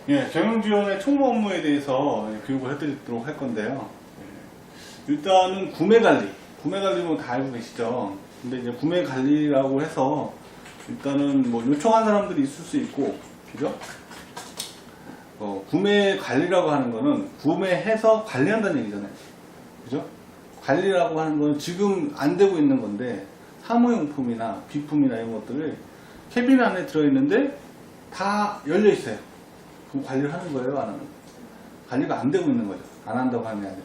예, 경영지원의 총무 업무에 대해서 교육을 해드리도록 할 건데요. 일단은 구매 관리는 다 알고 계시죠. 근데 이제 구매 관리라고 해서 일단은 뭐 요청한 사람들이 있을 수 있고, 그죠? 구매 관리라고 하는 거는 구매해서 관리한다는 얘기잖아요. 그죠? 관리라고 하는 거는 지금 안 되고 있는 건데, 사무용품이나 비품이나 이런 것들을 캐빈 안에 들어있는데 다 열려 있어요. 그럼 관리를 하는 거예요, 안 하는 거예요? 관리가 안 되고 있는 거죠. 안 한다고 하는 게 아니라.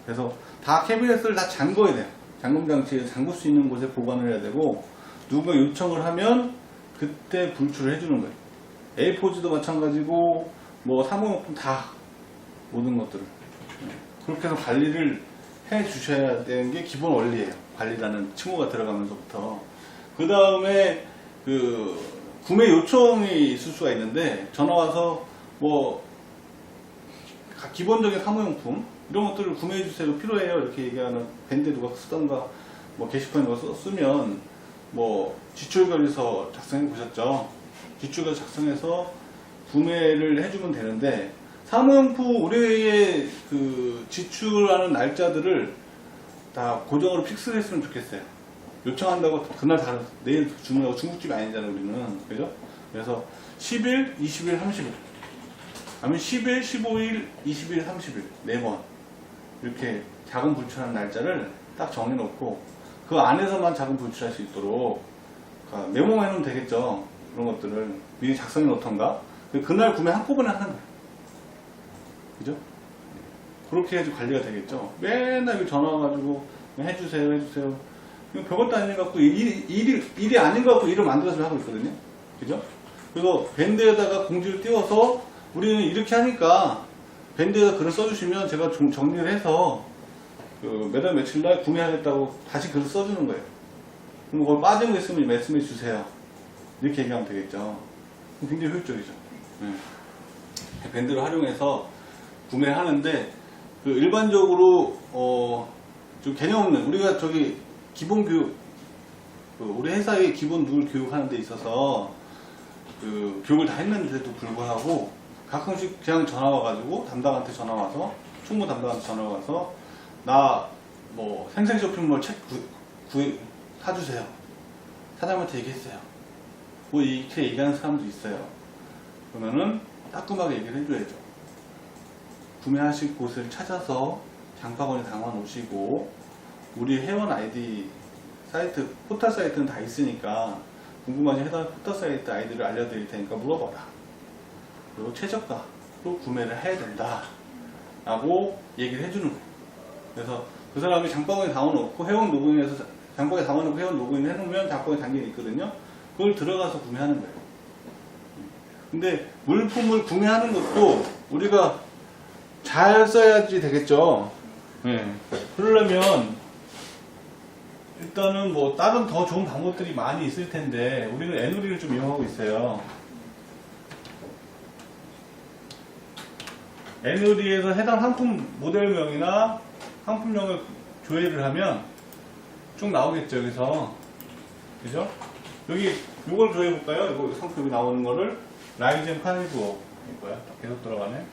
그래서 다 캐비넷을 다 잠궈야 돼요. 잠금 장치에 잠글 수 있는 곳에 보관을 해야 되고, 누가 요청을 하면 그때 분출을 해주는 거예요. A4지도 마찬가지고, 뭐 사무용품 다 모든 것들을 그렇게 해서 관리를 해 주셔야 되는 게 기본 원리예요. 관리라는 칭호가 들어가면서부터. 그 다음에 그 구매 요청이 있을 수가 있는데, 전화 와서 뭐 기본적인 사무용품 이런 것들을 구매해 주세요, 필요해요, 이렇게 얘기하는 밴드 누가 쓰던가 뭐 게시판에 누가 쓰면 뭐 지출결의서 작성해 보셨죠? 지출결의서 작성해서 구매를 해주면 되는데, 사무용품 우리의 그 지출하는 날짜들을 다 고정으로 픽스를 했으면 좋겠어요. 요청한다고 그날 다 내일 주문하고 중국집이 아니잖아요, 우리는. 그죠? 그래서 10일, 20일, 30일 아니면 10일, 15일, 20일, 30일 4번 이렇게 자금 불출하는 날짜를 딱 정해놓고 그 안에서만 자금 불출할 수 있도록 메모해 놓으면 되겠죠. 그런 것들을 미리 작성해 놓던가 그날 구매 한꺼번에 하는 거예요. 그죠? 그렇게 해서 관리가 되겠죠. 맨날 전화 와가지고 해주세요. 별것도 아닌 것 같고 일이 아닌 것 같고 일을 만들어서 하고 있거든요. 그죠? 그래서 밴드에다가 공지를 띄워서 우리는 이렇게 하니까 밴드에다 글을 써주시면 제가 정리를 해서 그 매달 며칠날 구매하겠다고 다시 글을 써주는 거예요. 그럼 그걸 빠진 거 있으면 말씀해 주세요. 이렇게 얘기하면 되겠죠. 굉장히 효율적이죠. 네. 밴드를 활용해서 구매하는데 그 일반적으로 좀 개념 없는 우리가 저기 기본 교육 우리 회사의 기본 룰 교육하는 데 있어서 그 교육을 다 했는데도 불구하고 가끔씩 그냥 전화 와가지고 담당한테 전화 와서 총무 담당한테 전화 와서 나 뭐 생생 쇼핑몰 책 사주세요. 사장님한테 얘기했어요. 뭐 이렇게 얘기하는 사람도 있어요. 그러면은 따끔하게 얘기를 해줘야죠. 구매하실 곳을 찾아서 장바구니 담아 놓으시고 우리 회원 아이디 사이트 포털 사이트는 다 있으니까 궁금하신 해당 포털 사이트 아이디를 알려드릴 테니까 물어봐라. 그리고 최저가로 구매를 해야 된다 라고 얘기를 해주는 거예요. 그래서 그 사람이 장바구니 담아놓고 회원 로그인해서 장바구니 담아놓고 회원 로그인 해놓으면 장바구니 담겨 있거든요. 그걸 들어가서 구매하는 거예요. 근데 물품을 구매하는 것도 우리가 잘 써야지 되겠죠. 네. 그러려면 일단은 뭐 다른 더 좋은 방법들이 많이 있을 텐데 우리는 애누리를 좀 이용하고 있어요. 애누리에서 해당 상품 모델명이나 상품명을 조회를 하면 쭉 나오겠죠. 여기서 그죠? 여기 이걸 조회해 볼까요? 이거 상품이 나오는 거를 라이젠 5 이거야. 계속 들어가네.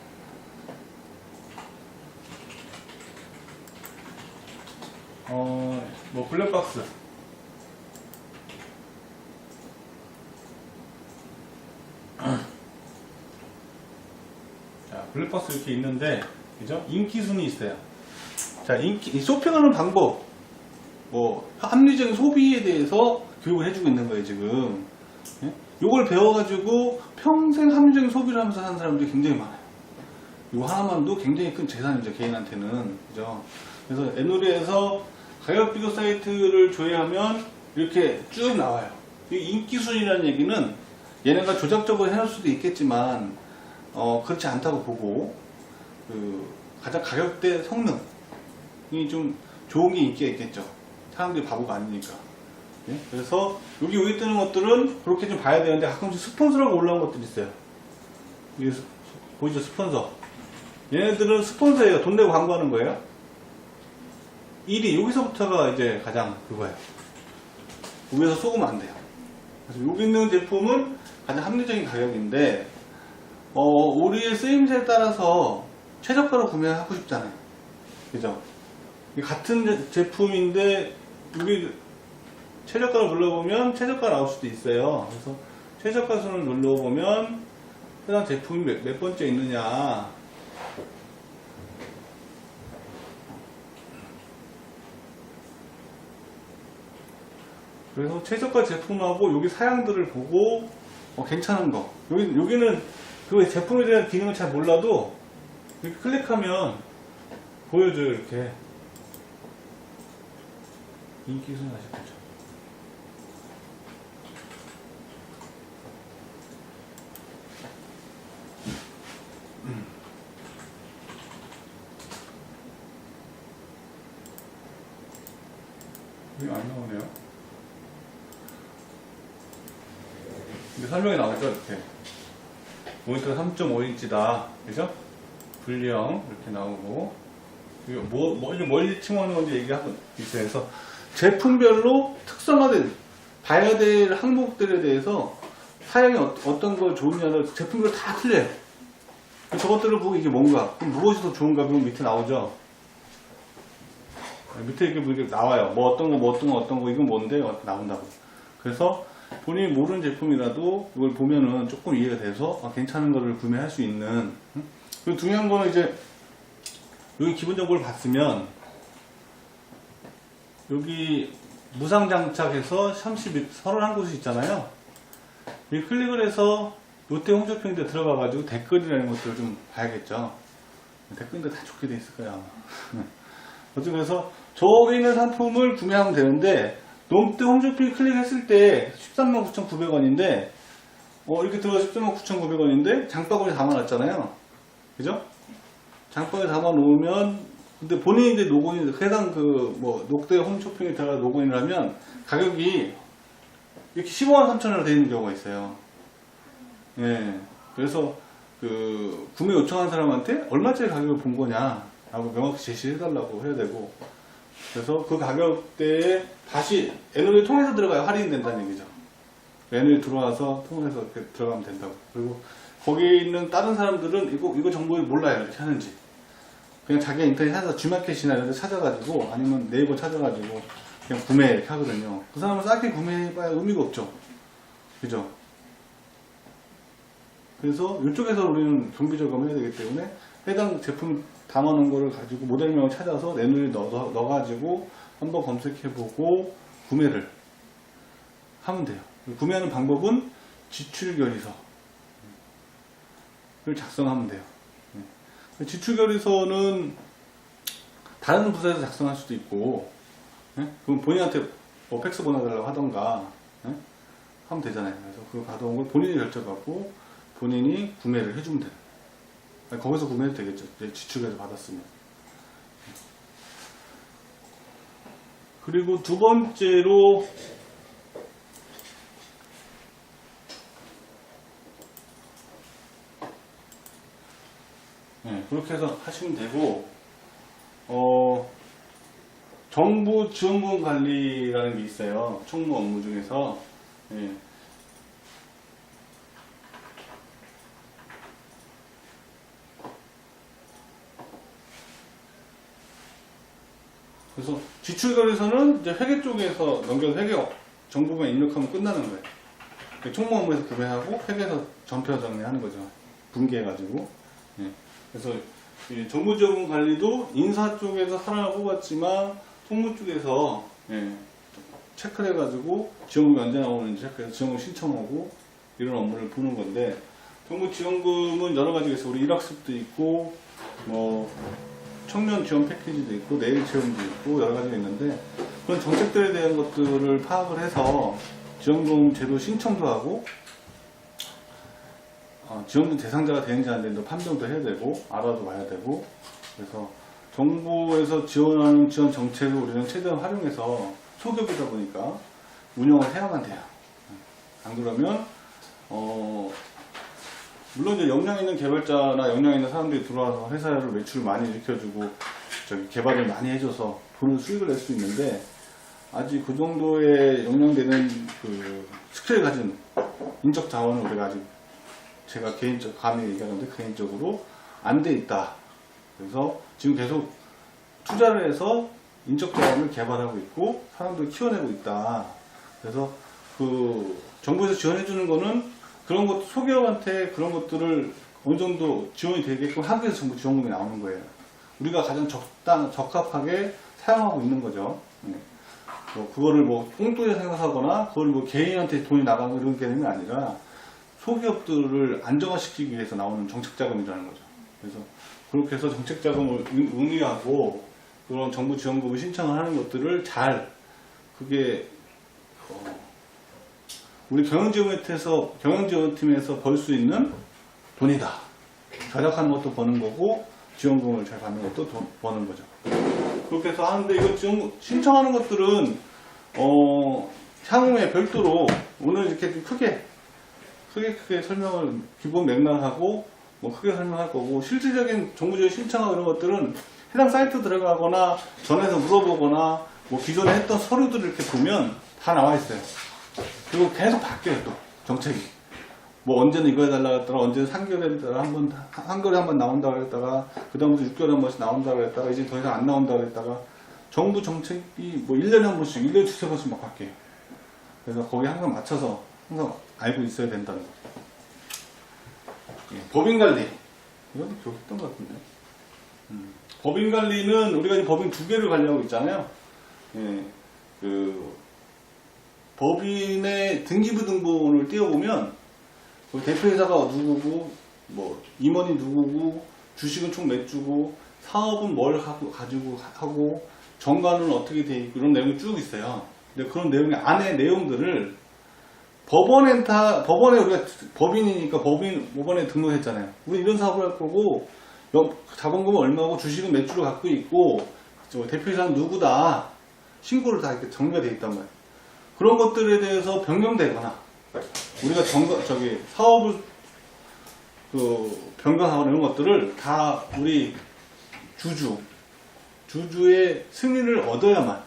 뭐 블랙박스 자 블랙박스 이렇게 있는데 그죠? 인기 순위 있어요. 자 쇼핑하는 방법 뭐 합리적인 소비에 대해서 교육을 해주고 있는 거예요 지금. 예? 요걸 배워가지고 평생 합리적인 소비를 하면서 하는 사람들이 굉장히 많아요. 요 하나만도 굉장히 큰 재산이죠 개인한테는. 그죠? 그래서 애누리에서 가격 비교 사이트를 조회하면 이렇게 쭉 나와요. 이 인기순위라는 얘기는 얘네가 조작적으로 해놓을 수도 있겠지만 그렇지 않다고 보고 그 가장 가격대 성능이 좀 좋은 게 인기가 있겠죠. 사람들이 바보가 아니니까. 네? 그래서 여기 위에 뜨는 것들은 그렇게 좀 봐야 되는데 가끔씩 스폰서라고 올라온 것들이 있어요. 여기 보이죠? 스폰서. 얘네들은 스폰서예요. 돈 내고 광고하는 거예요. 1위 여기서부터가 이제 가장 그거예요. 위에서 속으면 안 돼요. 그래서 여기 있는 제품은 가장 합리적인 가격인데 우리의 쓰임새에 따라서 최저가로 구매하고 싶잖아요. 그죠? 같은 제품인데 여기 최저가를 눌러보면 최저가 나올 수도 있어요. 그래서 최저가 순을 눌러보면 해당 제품이 몇 번째 있느냐. 그래서 최저가 제품하고 여기 사양들을 보고 괜찮은 거. 여기는 그 제품에 대한 기능을 잘 몰라도 이렇게 클릭하면 보여줘요. 이렇게 인기순 아시겠죠? 이거 안 나오네요. 근데 설명이 나오죠. 이렇게 모니터 3.5인치다 그죠? 분리형 이렇게 나오고 이거 뭘 칭하는 건지 얘기하고 있어요. 그래서 제품별로 특성화된 봐야 될 항목들에 대해서 사양이 어떤 걸 좋으냐를 제품별로 다 틀려요. 저것들을 보고 이게 뭔가, 그럼 무엇이 더 좋은가, 그럼 밑에 나오죠. 밑에 이렇게 나와요. 뭐 어떤 거, 이건 뭔데? 나온다고. 그래서 본인이 모르는 제품이라도 이걸 보면은 조금 이해가 돼서 괜찮은 거를 구매할 수 있는. 그리고 중요한 거는 이제 여기 기본 정보를 봤으면 여기 무상 장착해서 31곳이 있잖아요. 여기 클릭을 해서 롯데 홈쇼핑에 들어가가지고 댓글이라는 것들을 좀 봐야겠죠. 댓글인데 다 좋게 돼 있을 거야. 어쨌든 그래서 저기 있는 상품을 구매하면 되는데 롯데 홈쇼핑 클릭했을 때 139,900원인데 이렇게 들어가서 139,900원인데 장바구니에 담아놨잖아요. 그죠? 장바구니에 담아놓으면 근데 본인이 이제 로그인 해당 롯데 홈쇼핑에 들어가 로그인을 하면 가격이 이렇게 15만 3천원으로 되어 있는 경우가 있어요. 예. 그래서 구매 요청한 사람한테 얼마짜리 가격을 본 거냐 라고 명확히 제시해 달라고 해야 되고, 그래서 그 가격대에 다시 애널을 통해서 들어가야 할인이 된다는 얘기죠. 애널이 들어와서 통해서 이렇게 들어가면 된다고. 그리고 거기 있는 다른 사람들은 이거 정보를 몰라요. 이렇게 하는지. 그냥 자기가 인터넷 찾아서 G마켓이나 이런 데 찾아가지고 아니면 네이버 찾아가지고 그냥 구매 이렇게 하거든요. 그 사람은 싸게 구매해봐야 의미가 없죠. 그죠? 그래서 이쪽에서 우리는 경비 절감을 해야 되기 때문에 해당 제품 담아놓은 거를 가지고 모델명을 찾아서 내 눈에 넣어가지고 한번 검색해보고 구매를 하면 돼요. 구매하는 방법은 지출결의서를 작성하면 돼요. 지출결의서는 다른 부서에서 작성할 수도 있고, 그럼 본인한테 팩스 보내달라고 하던가 하면 되잖아요. 그래서 그 받아온 걸 본인이 결정하고 본인이 구매를 해주면 돼요. 거기서 구매해도 되겠죠. 지출결의서 받았으면. 그리고 두 번째로 그렇게 해서 하시면 되고, 정부 지원금 관리라는 게 있어요. 총무 업무 중에서. 그래서 지출결의서는 이제 회계 쪽에서 넘겨서 회계 정보만 입력하면 끝나는 거예요. 총무 업무에서 구매하고 회계에서 전표 정리하는 거죠. 분개해가지고. 그래서 정부 지원금 관리도 인사 쪽에서 사람을 뽑았지만 총무 쪽에서 체크를 해가지고 지원금이 언제 나오는지 체크해서 지원금 신청하고 이런 업무를 보는 건데, 정부 지원금은 여러 가지가 있어요. 우리 일학습도 있고 청년 지원 패키지도 있고 내일 체험도 있고 여러 가지가 있는데, 그런 정책들에 대한 것들을 파악을 해서 지원금 제도 신청도 하고 지원금 대상자가 되는지 안 되는지 판명도 해야 되고 알아도 봐야 되고, 그래서 정부에서 지원하는 지원 정책을 우리는 최대한 활용해서 소기업이다 보니까 운영을 해야만 돼요. 안 그러면 물론 이제 역량 있는 개발자나 역량 있는 사람들이 들어와서 회사를 매출을 많이 일으켜주고 개발을 많이 해줘서 돈을 수익을 낼 수 있는데, 아직 그 정도의 역량 되는 스킬을 가진 인적 자원을 우리가 아직 제가 감히 얘기하는데 개인적으로 안 돼 있다. 그래서 지금 계속 투자를 해서 인적 자원을 개발하고 있고 사람들을 키워내고 있다. 그래서 그 정부에서 지원해 주는 거는 그런 것 소기업한테 그런 것들을 어느 정도 지원이 되게끔 하기 위해서 정부 지원금이 나오는 거예요. 우리가 가장 적합하게 사용하고 있는 거죠. 네. 뭐 그거를 뭐 꽁돈에 생각하거나 그걸 뭐 개인한테 돈이 나가는 이런 개념이 아니라 소기업들을 안정화시키기 위해서 나오는 정책자금이라는 거죠. 그래서 그렇게 해서 정책자금을 응의하고 그런 정부 지원금을 신청을 하는 것들을 잘 그게 우리 경영지원팀에서 벌 수 있는 돈이다. 절약하는 것도 버는 거고 지원금을 잘 받는 것도 버는 거죠. 그렇게 해서 하는데 이거 지원 신청하는 것들은 향후에 별도로 오늘 이렇게 좀 크게 설명을 기본 맥락하고 뭐 크게 설명할 거고 실질적인 정부 지원 신청하고 이런 것들은 해당 사이트 들어가거나 전화해서 물어보거나 뭐 기존에 했던 서류들을 이렇게 보면 다 나와 있어요. 그리고 계속 바뀌어요 또 정책이. 뭐 언제는 이거 해달라고 했다가 언제는 3개월에 한개월에 한 번 나온다고 했다가 그 다음부터 6개월에 한 번씩 나온다고 했다가 이제 더 이상 안 나온다고 했다가 정부 정책이 뭐 1년에 한 번씩 1년에 두세 번씩 막 바뀌어요. 그래서 거기에 항상 맞춰서 항상 알고 있어야 된다는 거. 법인관리 이것도 교육했던 것 같은데. 법인관리는 우리가 지금 법인 2개를 관리하고 있잖아요. 예, 그 법인의 등기부등본을 띄워보면 대표이사가 누구고 뭐 임원이 누구고 주식은 총 몇 주고 사업은 뭘 가지고 하고 정관은 어떻게 돼 있고 이런 내용이 쭉 있어요. 근데 그런 내용의 안에 내용들을 법원에 우리가 법인이니까 법원에 등록했잖아요. 우리 이런 사업을 할 거고 자본금은 얼마고 주식은 몇 주를 갖고 있고 대표이사는 누구다 신고를 다 이렇게 정리가 돼 있단 말이에요. 그런 것들에 대해서 변경되거나 우리가 사업을 변경하거나 이런 것들을 다 우리 주주의 승인을 얻어야만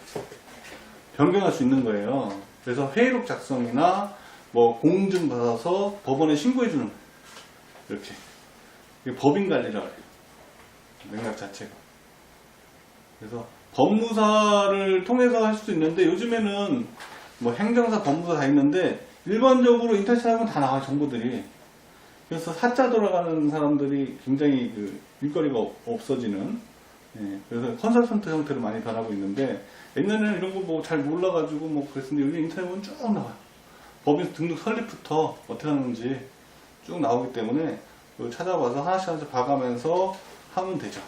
변경할 수 있는 거예요. 그래서 회의록 작성이나 뭐 공증 받아서 법원에 신고해 주는 거예요. 이렇게. 이게 법인 관리라고 해요. 맥락 자체가. 그래서 법무사를 통해서 할 수도 있는데 요즘에는 뭐 행정사, 법무사 다 있는데 일반적으로 인터넷 찾아보면 다 나와요, 정보들이. 그래서 사자 돌아가는 사람들이 굉장히 일거리가 없어지는. 예, 그래서 컨설턴트 형태로 많이 변하고 있는데 옛날에는 이런 거 뭐 잘 몰라가지고 뭐 그랬는데 요즘 인터넷 보면 쭉 나와요. 법인 등록 설립부터 어떻게 하는지 쭉 나오기 때문에 찾아봐서 하나씩 봐가면서 하면 되죠.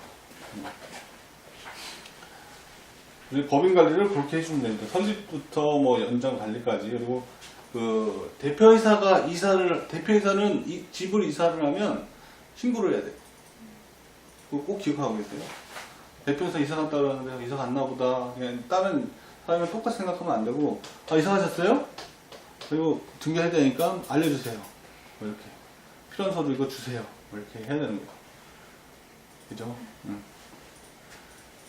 법인 관리를 그렇게 해주면 됩니다. 설립부터 뭐 연장 관리까지. 그리고 대표이사는 집을 이사를 하면 신고를 해야 돼요. 그거 꼭 기억하고 계세요. 대표이사 이사 갔다 그러는데 이사 갔나 보다. 그냥 다른 사람이 똑같이 생각하면 안 되고, 이사 가셨어요? 그리고 등기해야 되니까 알려주세요. 뭐 이렇게. 필요한 서류 이거 주세요. 뭐 이렇게 해야 되는 거예요. 그죠?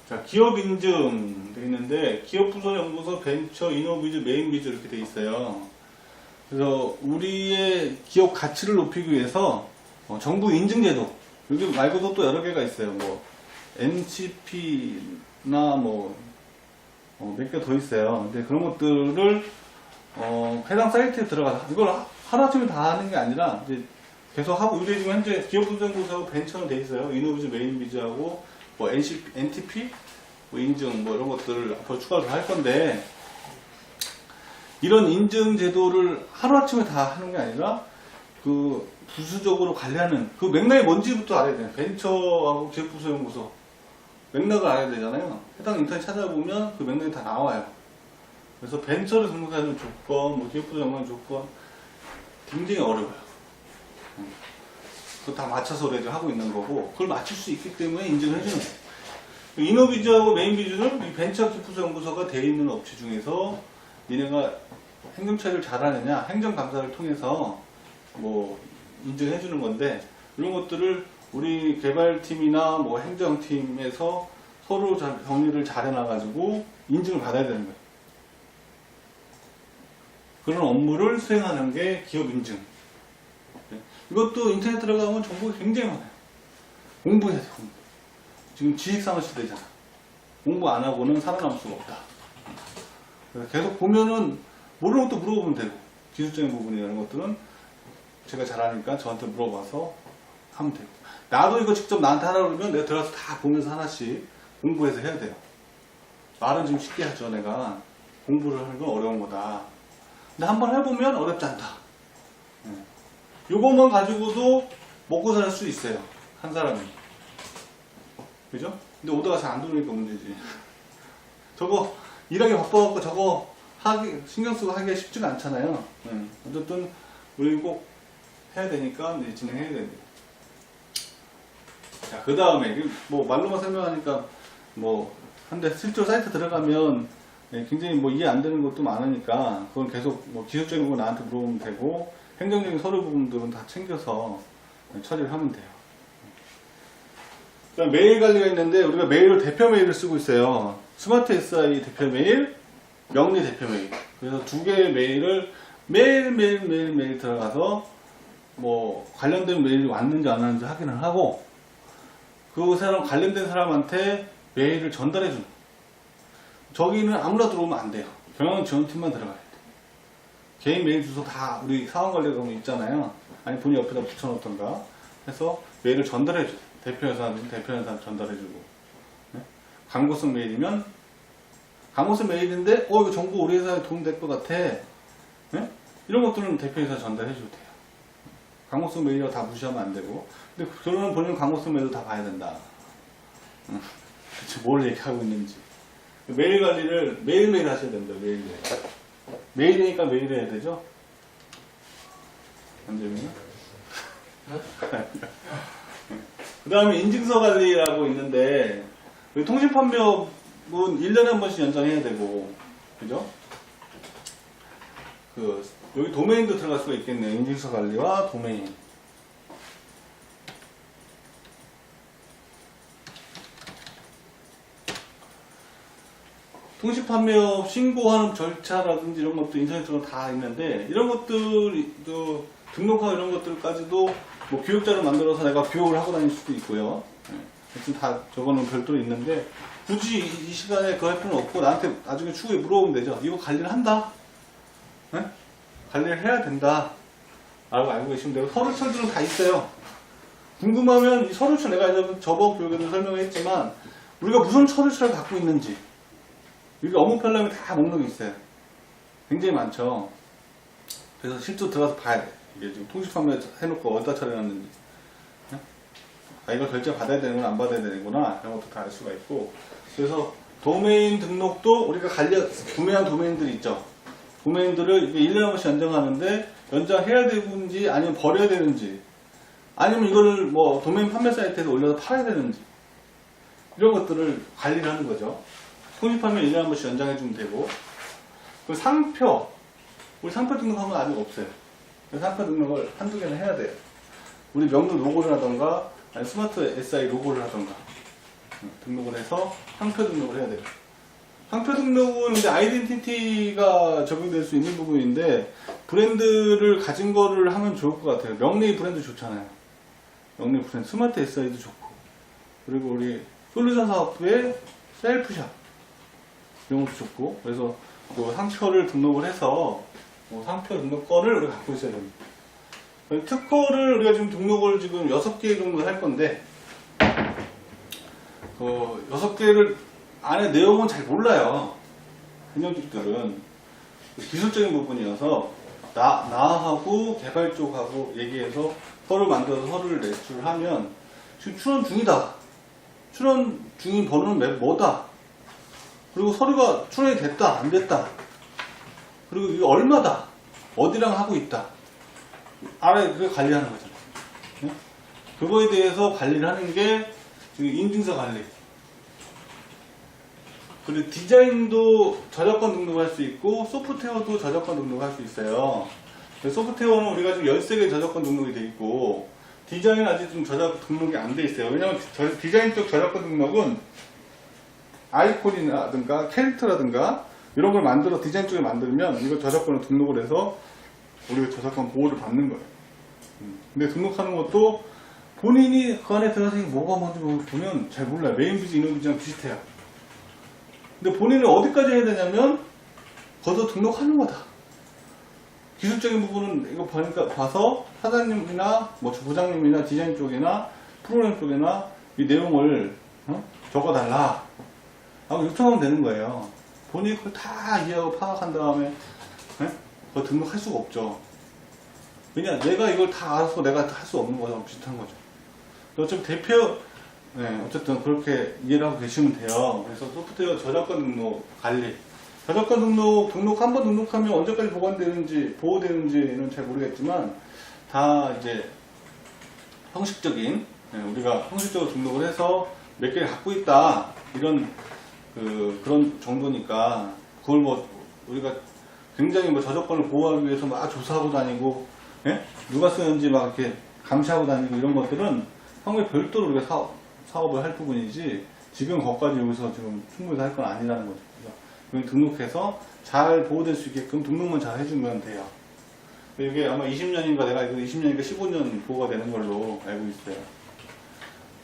자, 기업 인증 돼 있는데 기업부서, 연구소, 벤처, 이노비즈, 메인비즈 이렇게 돼 있어요. 그래서 우리의 기업 가치를 높이기 위해서 정부 인증제도 여기 말고도 또 여러 개가 있어요. 뭐 NCP나 뭐 몇 개 더 있어요. 근데 그런 것들을 해당 사이트에 들어가서 이걸 하루아침에 다 하는 게 아니라 이제 계속 하고 우리 지금 현재 기업부정부서하고 벤처는 돼 있어요. 이노비즈, 메인비즈하고 뭐 NTP 뭐 인증 뭐 이런 것들을 앞으로 추가로 할 건데 이런 인증 제도를 하루아침에 다 하는 게 아니라 부수적으로 관리하는 그 맥락이 뭔지부터 알아야 돼요. 벤처하고 기업부서연구소 맥락을 알아야 되잖아요. 해당 인터넷 찾아보면 그 맥락이 다 나와요. 그래서 벤처를 등록하는 조건, 뭐 기업부서 연구하는 조건 굉장히 어려워요. 그거 다 맞춰서 우리가 하고 있는 거고 그걸 맞출 수 있기 때문에 인증을 해주는 거예요. 이노비즈하고 메인비즈는 이 벤처 기업부서 연구소가 되어 있는 업체 중에서 니네가 행정처리를 잘하느냐 행정감사를 통해서 뭐 인증해주는 건데 이런 것들을 우리 개발팀이나 뭐 행정팀에서 서로 정리를 잘 해놔가지고 인증을 받아야 되는 거예요. 그런 업무를 수행하는 게 기업 인증. 이것도 인터넷 들어가면 정보가 굉장히 많아요. 공부해야 돼, 공부. 지금 지식산업 시대잖아. 공부 안 하고는 살아남을 수가 없다. 그래서 계속 보면은 모르는 것도 물어보면 되고, 기술적인 부분이라는 것들은 제가 잘하니까 저한테 물어봐서 하면 되고, 나도 이거 직접 나한테 하라 그러면 내가 들어가서 다 보면서 하나씩 공부해서 해야 돼요. 말은 좀 쉽게 하죠. 내가 공부를 하는 건 어려운 거다. 근데 한번 해보면 어렵지 않다. 요것만 가지고도 먹고 살 수 있어요. 한 사람이. 그죠? 근데 오다가 잘 안 들어오니까 문제지. 저거 일하기 바빠갖고 저거 하기 신경 쓰고 하기가 쉽지가 않잖아요. 어쨌든 우리 꼭 해야 되니까 이제 진행해야 됩니다. 자, 그 다음에 뭐 말로만 설명하니까 뭐 한데 실제로 사이트 들어가면 굉장히 뭐 이해 안 되는 것도 많으니까 그건 계속 뭐 기술적인 거 나한테 물어보면 되고, 행정적인 서류 부분들은 다 챙겨서 처리를 하면 돼요. 그다음 메일 관리가 있는데, 우리가 메일을 대표 메일을 쓰고 있어요. 스마트 SI 대표 메일, 명리 대표 메일. 그래서 두 개의 메일을 매일 들어가서 뭐 관련된 메일이 왔는지 안 왔는지 확인을 하고, 그 사람 관련된 사람한테 메일을 전달해 주는. 저기는 아무나 들어오면 안 돼요. 경영 지원팀만 들어가야 돼. 개인 메일 주소 다 우리 사원관리가 보면 있잖아요. 아니 본인 옆에다 붙여놓던가 해서 메일을 전달해 줘요. 대표회사는 대표회사 전달해주고, 네? 광고성 메일이면 광고성 메일인데 이거 정보 우리 회사에 도움될 것 같아, 네? 이런 것들은 대표회사 전달해줘도 돼요. 광고성 메일이라고 다 무시하면 안 되고, 근데 그러면 본인 광고성 메일도 다 봐야 된다. 대체 뭘 얘기하고 있는지. 메일 관리를 매일매일 하셔야 됩니다. 매일매일. 메일이니까 매일 해야 되죠? 안되면 그 다음에 인증서 관리라고 있는데, 통신 판매업은 1년에 한 번씩 연장해야 되고, 그죠? 여기 도메인도 들어갈 수가 있겠네요. 인증서 관리와 도메인. 통신 판매업 신고하는 절차라든지 이런 것도 인터넷으로 다 있는데, 이런 것들도 등록하고 이런 것들까지도 뭐 교육자를 만들어서 내가 교육을 하고 다닐 수도 있고요. 하여튼 다 저거는 별도로 있는데, 굳이 이 시간에 그거 할 필요는 없고 나한테 나중에 추후에 물어보면 되죠. 이거 관리를 한다? 네? 관리를 해야 된다 라고 알고 계시면 되고, 서류철들은 다 있어요. 궁금하면 이 서류철, 내가 저번 교육에도 설명을 했지만 우리가 무슨 서류철을 갖고 있는지, 여기 업무 편람이 다 목록이 있어요. 굉장히 많죠. 그래서 실제로 들어가서 봐야 돼. 이게 지금 통신 판매 해놓고 어디다 처리해놨는지. 아, 이거 결제 받아야 되는구나, 안 받아야 되는구나, 이런 것도 다 알 수가 있고. 그래서 도메인 등록도 우리가 구매한 도메인들이 있죠. 도메인들을 1년에 한 번씩 연장하는데, 연장해야 되는지 아니면 버려야 되는지, 아니면 이거를 뭐 도메인 판매 사이트에서 올려서 팔아야 되는지, 이런 것들을 관리를 하는 거죠. 통신 판매 1년에 한 번씩 연장해주면 되고, 그리고 상표, 우리 상표 등록한 건 아직 없어요. 그래서 상표 등록을 한두 개는 해야 돼요. 우리 명도 로고를 하던가, 아니 스마트 SI 로고를 하던가 등록을 해서 상표 등록을 해야 돼요. 상표 등록은 이제 아이덴티티가 적용될 수 있는 부분인데, 브랜드를 가진 거를 하면 좋을 것 같아요. 명리 브랜드 좋잖아요. 명리 브랜드, 스마트 SI도 좋고, 그리고 우리 솔루션 사업부의 셀프샵, 이런 것도 좋고, 그래서 그 상표를 등록을 해서 상표 등록권을 우리가 갖고 있어야 됩니다. 특허를 우리가 지금 등록을 지금 6개 정도 할 건데, 6개를 안에 내용은 잘 몰라요. 행정직들은. 기술적인 부분이어서 나하고 개발 쪽하고 얘기해서 서류 만들어서 서류를 제출하면, 지금 출원 중이다, 출원 중인 번호는 뭐다, 그리고 서류가 출원이 됐다 안 됐다, 그리고 이게 얼마다, 어디랑 하고 있다, 알아야 그게 관리하는 거잖아요. 네? 그거에 대해서 관리를 하는 게 지금 인증서 관리. 그리고 디자인도 저작권 등록할 수 있고, 소프트웨어도 저작권 등록할 수 있어요. 소프트웨어는 우리가 지금 13개 저작권 등록이 돼 있고, 디자인은 아직 좀 저작권 등록이 안 돼 있어요. 왜냐면 디자인 쪽 저작권 등록은 아이콘이라든가 캐릭터라든가 이런 걸 디자인 쪽에 만들면 이거 저작권을 등록을 해서 우리가 저작권 보호를 받는 거예요. 근데 등록하는 것도 본인이 그 안에 들어가서 이게 뭐가 뭔지 보면 잘 몰라요. 메인비즈, 인어비즈랑 비슷해요. 근데 본인은 어디까지 해야 되냐면 거기서 등록하는 거다. 기술적인 부분은 이거 보니까 봐서 사장님이나 뭐 부장님이나 디자인 쪽이나 프로그램 쪽이나 이 내용을 적어달라 하고 요청하면 되는 거예요. 본인이 그걸 다 이해하고 파악한 다음에 그거 등록할 수가 없죠. 왜냐, 내가 이걸 다 알아서 내가 할 수 없는 거랑 비슷한 거죠. 어차피 어쨌든 그렇게 이해를 하고 계시면 돼요. 그래서 소프트웨어 저작권 등록 관리. 저작권 등록 한 번 등록하면 언제까지 보호되는지는 잘 모르겠지만, 다 이제 형식적인, 우리가 형식적으로 등록을 해서 몇 개를 갖고 있다. 그런 정도니까, 그걸 우리가 굉장히 저작권을 보호하기 위해서 막 조사하고 다니고, 누가 쓰는지 막 이렇게 감시하고 다니고 이런 것들은 향후에 별도로 우리가 사업을 할 부분이지, 지금 거기까지 여기서 지금 충분히 할 건 아니라는 거죠. 그래서 등록해서 잘 보호될 수 있게끔 등록만 잘 해주면 돼요. 이게 아마 20년인가 내가 이거 20년인가 15년 보호가 되는 걸로 알고 있어요.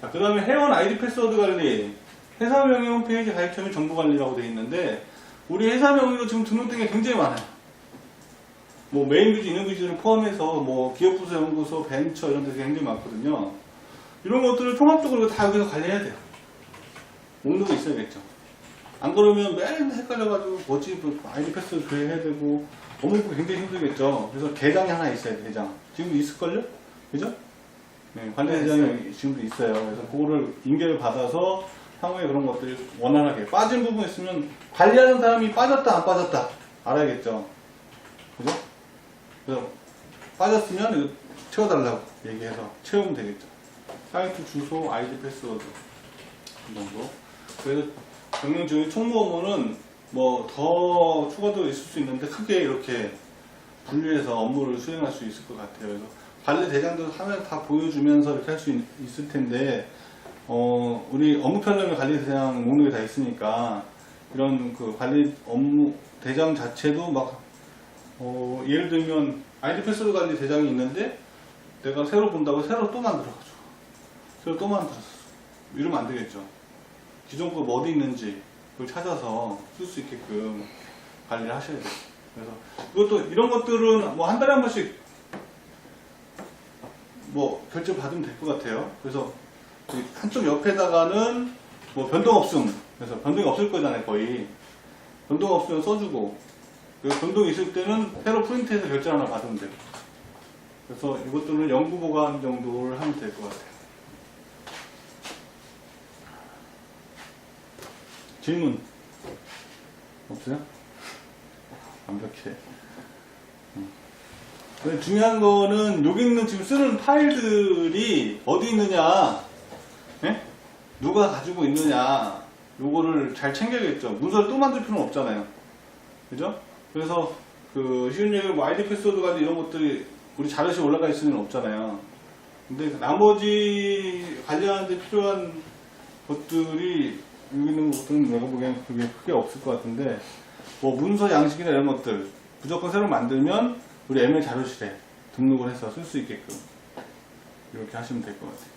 자, 그 다음에 회원 아이디 패스워드 관리. 회사 명의 홈페이지 가입처 및 정보 관리라고 되어 있는데, 우리 회사 명의로 지금 등록된 게 굉장히 많아요. 뭐 메인비즈, 인어비즈를 포함해서 뭐 기업부서, 연구소, 벤처 이런 데가 굉장히 많거든요. 이런 것들을 통합적으로 다 여기서 관리해야 돼요. 목록이 있어야겠죠. 안 그러면 매일 헷갈려가지고 뭐지, 아이디 패스워드 조회해야 되고 업무가 굉장히 힘들겠죠. 그래서 계장이 하나 있어야 돼요. 계장. 지금도 있을걸요? 그죠? 네, 관리 계장이 지금도 있어요. 그래서 그거를 인계를 받아서 향후에 그런 것들이 원활하게 빠진 부분이 있으면 관리하는 사람이 빠졌다 안 빠졌다 알아야겠죠. 그죠? 그래서 빠졌으면 이거 채워달라고 얘기해서 채우면 되겠죠. 사이트 주소, 아이디 패스워드 이 정도. 그래서 경영지원이 총무 업무는 뭐 더 추가도 있을 수 있는데 크게 이렇게 분류해서 업무를 수행할 수 있을 것 같아요. 그래서 관리 대장도 화면 다 보여주면서 이렇게 할 수 있을 텐데, 우리 업무 편성의 관리 대장 목록이 다 있으니까 이런 그 관리 업무 대장 자체도 막 예를 들면 아이디 패스워드 관리 대장이 있는데 내가 새로 본다고 새로 또 만들어가지고 새로 또 만들었어. 이러면 안 되겠죠. 기존 거 어디 있는지 그걸 찾아서 쓸 수 있게끔 관리를 하셔야 돼요. 그래서 이것도 이런 것들은 뭐 한 달에 한 번씩 뭐 결제 받으면 될 것 같아요. 그래서 한쪽 옆에다가는 뭐 변동 없음. 그래서 변동이 없을 거잖아요, 거의. 변동 없으면 써주고, 변동이 있을 때는 새로 프린트해서 결제 하나 받으면 돼요. 그래서 이것들은 영구 보관 정도를 하면 될 것 같아요. 질문 없어요? 완벽해. 중요한 거는 여기 있는 지금 쓰는 파일들이 어디 있느냐, 누가 가지고 있느냐, 요거를 잘 챙겨야겠죠. 문서를 또 만들 필요는 없잖아요. 그죠? 그래서 쉬운 얘기로 뭐 아이디 패스워드 관리 이런 것들이 우리 자료실에 올라가 있을 수는 없잖아요. 근데 나머지 관리하는데 필요한 것들이 여기 있는 것들은 내가 보기엔 그게 크게 없을 것 같은데, 뭐 문서 양식이나 이런 것들 무조건 새로 만들면 우리 ML 자료실에 등록을 해서 쓸 수 있게끔 이렇게 하시면 될 것 같아요.